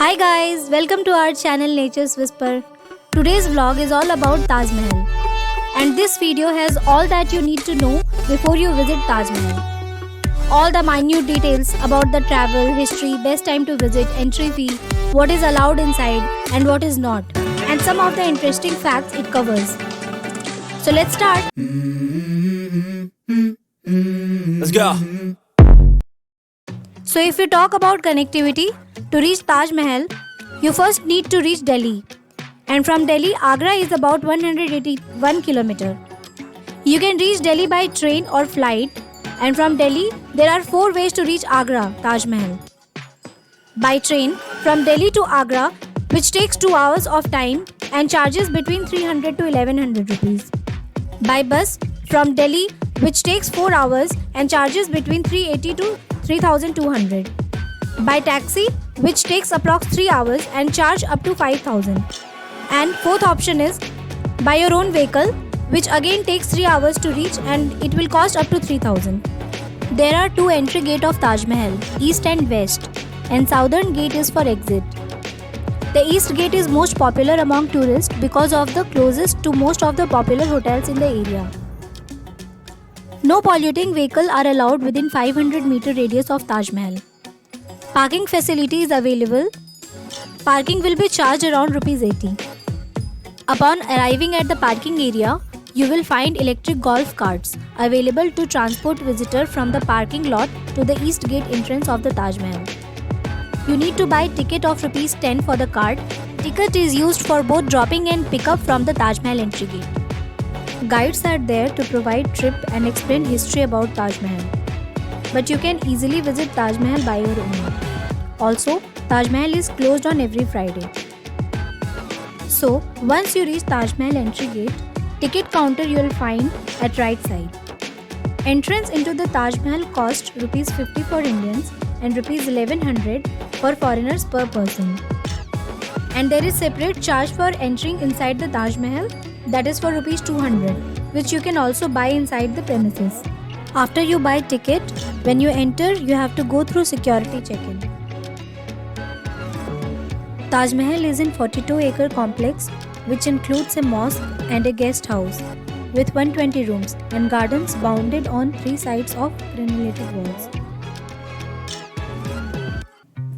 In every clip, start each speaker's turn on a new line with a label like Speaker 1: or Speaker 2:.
Speaker 1: Hi guys, welcome to our channel Nature's Whisper. Today's vlog is all about Taj Mahal. And this video has all that you need to know before you visit Taj Mahal. All the minute details about the travel, history, best time to visit, entry fee, what is allowed inside and what is not, and some of the interesting facts it covers. So let's start.
Speaker 2: Let's go.
Speaker 1: So if you talk about connectivity, to reach Taj Mahal, you first need to reach Delhi. And from Delhi, Agra is about 181 km. You can reach Delhi by train or flight. And from Delhi, there are 4 ways to reach Agra, Taj Mahal. By train, from Delhi to Agra, which takes 2 hours of time and charges between 300 to 1100 rupees. By bus, from Delhi, which takes 4 hours and charges between 380 to 3200. By taxi, which takes approx 3 hours and charge up to 5000. And fourth option is by your own vehicle, which again takes 3 hours to reach and it will cost up to 3000. There are 2 entry gate of Taj Mahal, east and west, and southern gate is for exit. The east gate is most popular among tourists because of the closest to most of the popular hotels in the area. No polluting vehicle are allowed within 500 meter radius of Taj Mahal. Parking facility is available. Parking will be charged around Rs 80. Upon arriving at the parking area, you will find electric golf carts available to transport visitor from the parking lot to the east gate entrance of the Taj Mahal. You need to buy ticket of Rs 10 for the cart. Ticket is used for both dropping and pickup from the Taj Mahal entry gate. Guides are there to provide trip and explain history about Taj Mahal. But you can easily visit Taj Mahal by your own. Also, Taj Mahal is closed on every Friday. So, once you reach Taj Mahal entry gate, ticket counter you will find at right side. Entrance into the Taj Mahal costs Rs 50 for Indians and Rs 1100 for foreigners per person. And there is separate charge for entering inside the Taj Mahal, that is for Rs 200, which you can also buy inside the premises. After you buy ticket, when you enter, you have to go through security check-in. Taj Mahal is in 42-acre complex, which includes a mosque and a guest house with 120 rooms and gardens bounded on 3 sides of granulated walls.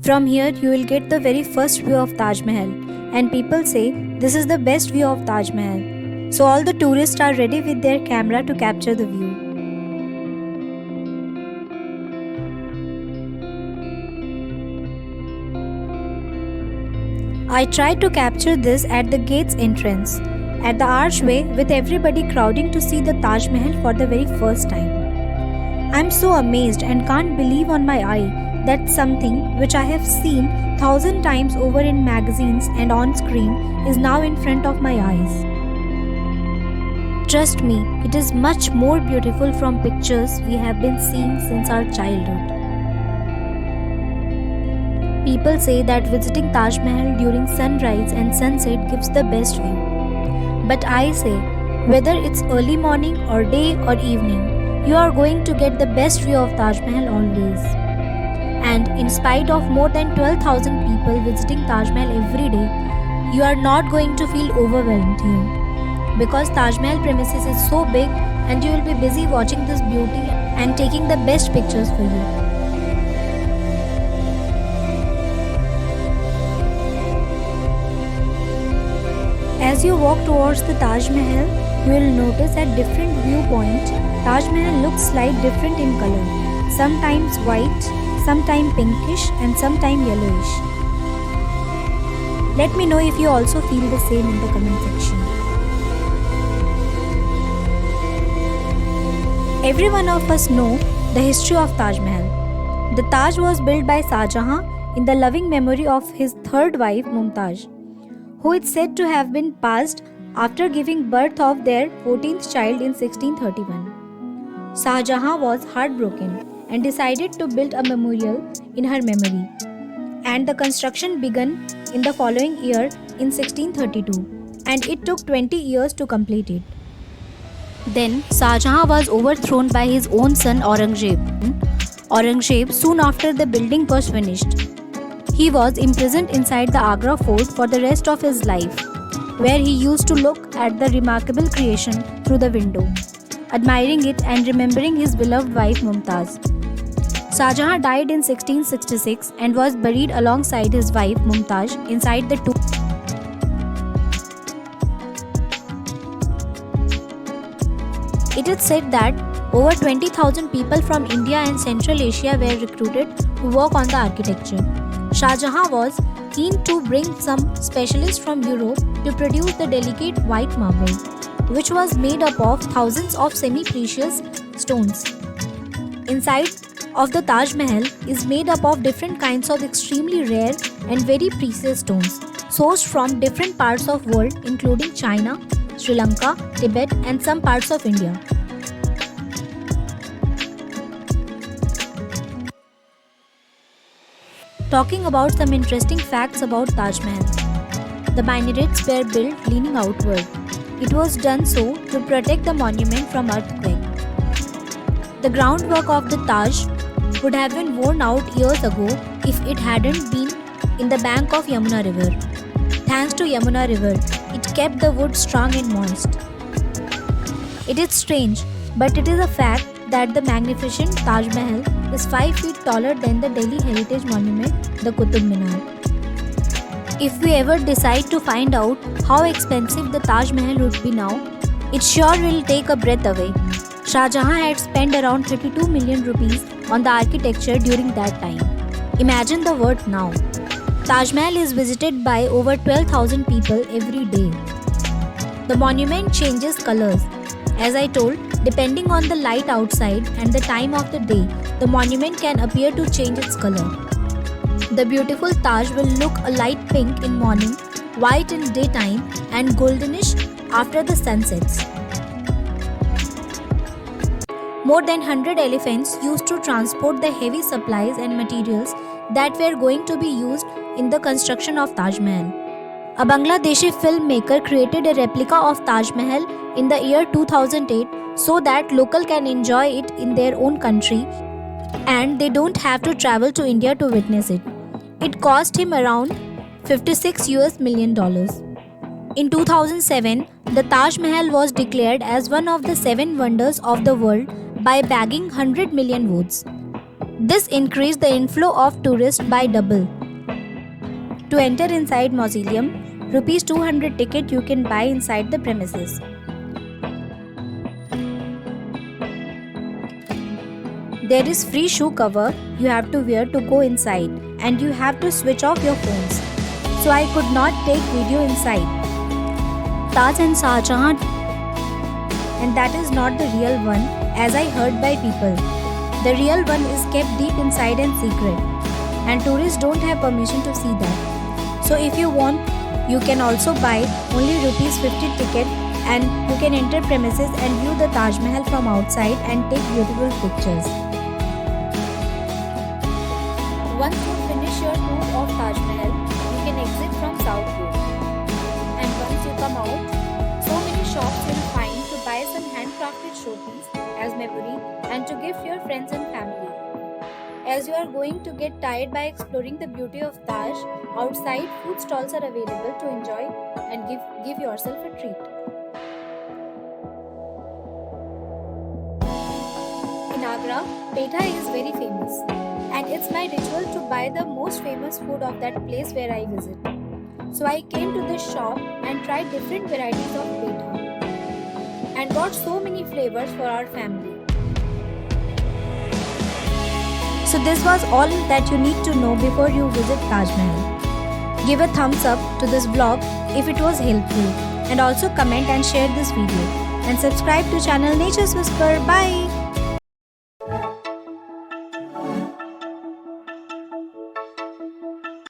Speaker 1: From here, you will get the very first view of Taj Mahal, and people say this is the best view of Taj Mahal. So all the tourists are ready with their camera to capture the view. I tried to capture this at the gate's entrance, at the archway with everybody crowding to see the Taj Mahal for the very first time. I'm so amazed and can't believe on my eye that something which I have seen 1000 times over in magazines and on screen is now in front of my eyes. Trust me, it is much more beautiful from pictures we have been seeing since our childhood. People say that visiting Taj Mahal during sunrise and sunset gives the best view. But I say, whether it's early morning or day or evening, you are going to get the best view of Taj Mahal always. And in spite of more than 12,000 people visiting Taj Mahal every day, you are not going to feel overwhelmed here. Because Taj Mahal premises is so big and you will be busy watching this beauty and taking the best pictures for you. As you walk towards the Taj Mahal, you will notice at different viewpoints, Taj Mahal looks slightly different in color. Sometimes white, sometimes pinkish and sometimes yellowish. Let me know if you also feel the same in the comment section. Every one of us know the history of Taj Mahal. The Taj was built by Shah Jahan in the loving memory of his third wife Mumtaz, who is said to have been passed after giving birth of their 14th child in 1631. Shah Jahan was heartbroken and decided to build a memorial in her memory, and the construction began in the following year in 1632, and it took 20 years to complete it. Then Shah Jahan was overthrown by his own son Aurangzeb. Aurangzeb soon after the building was finished. He was imprisoned inside the Agra fort for the rest of his life, where he used to look at the remarkable creation through the window, admiring it and remembering his beloved wife Mumtaz. Shah Jahan died in 1666 and was buried alongside his wife Mumtaz inside the tomb. It is said that over 20,000 people from India and Central Asia were recruited to work on the architecture. Shah Jahan was keen to bring some specialists from Europe to produce the delicate white marble, which was made up of thousands of semi-precious stones. Inside of the Taj Mahal is made up of different kinds of extremely rare and very precious stones, sourced from different parts of world including China, Sri Lanka, Tibet and some parts of India. Talking about some interesting facts about Taj Mahal. The minarets were built leaning outward. It was done so to protect the monument from earthquake. The groundwork of the Taj would have been worn out years ago if it hadn't been in the bank of Yamuna River. Thanks to Yamuna River, it kept the wood strong and moist. It is strange, but it is a fact that the magnificent Taj Mahal is 5 feet taller than the Delhi Heritage Monument, the Qutub Minar. If we ever decide to find out how expensive the Taj Mahal would be now, it sure will take a breath away. Shah Jahan had spent around 32 million rupees on the architecture during that time. Imagine the worth now. Taj Mahal is visited by over 12,000 people every day. The monument changes colors. As I told, depending on the light outside and the time of the day, the monument can appear to change its color. The beautiful Taj will look a light pink in morning, white in daytime, and goldenish after the sun sets. More than 100 elephants used to transport the heavy supplies and materials that were going to be used in the construction of Taj Mahal. A Bangladeshi filmmaker created a replica of Taj Mahal in the year 2008 so that local can enjoy it in their own country and they don't have to travel to India to witness it. It cost him around $56 million. In 2007, the Taj Mahal was declared as one of the 7 wonders of the world by bagging 100 million votes. This increased the inflow of tourists by double. To enter inside mausoleum, rupees 200 ticket you can buy inside the premises. There is free shoe cover you have to wear to go inside and you have to switch off your phones. So I could not take video inside. Taj and Shah Jahan, and that is not the real one as I heard by people. The real one is kept deep inside and secret and tourists don't have permission to see that. So if you want, you can also buy only rupees 50 ticket and you can enter premises and view the Taj Mahal from outside and take beautiful pictures. Once you finish your tour of Taj Mahal, you can exit from South Gate. And once you come out, so many shops you'll find to buy some handcrafted showpiece as memory and to gift your friends and family. As you are going to get tired by exploring the beauty of Taj, outside food stalls are available to enjoy and give yourself a treat. In Agra, Petha is very famous and it's my ritual to buy the most famous food of that place where I visit. So I came to this shop and tried different varieties of Petha and got so many flavors for our family. So this was all that you need to know before you visit Taj Mahal. Give a thumbs up to this vlog if it was helpful and also comment and share this video and subscribe to channel Nature's Whisper. Bye!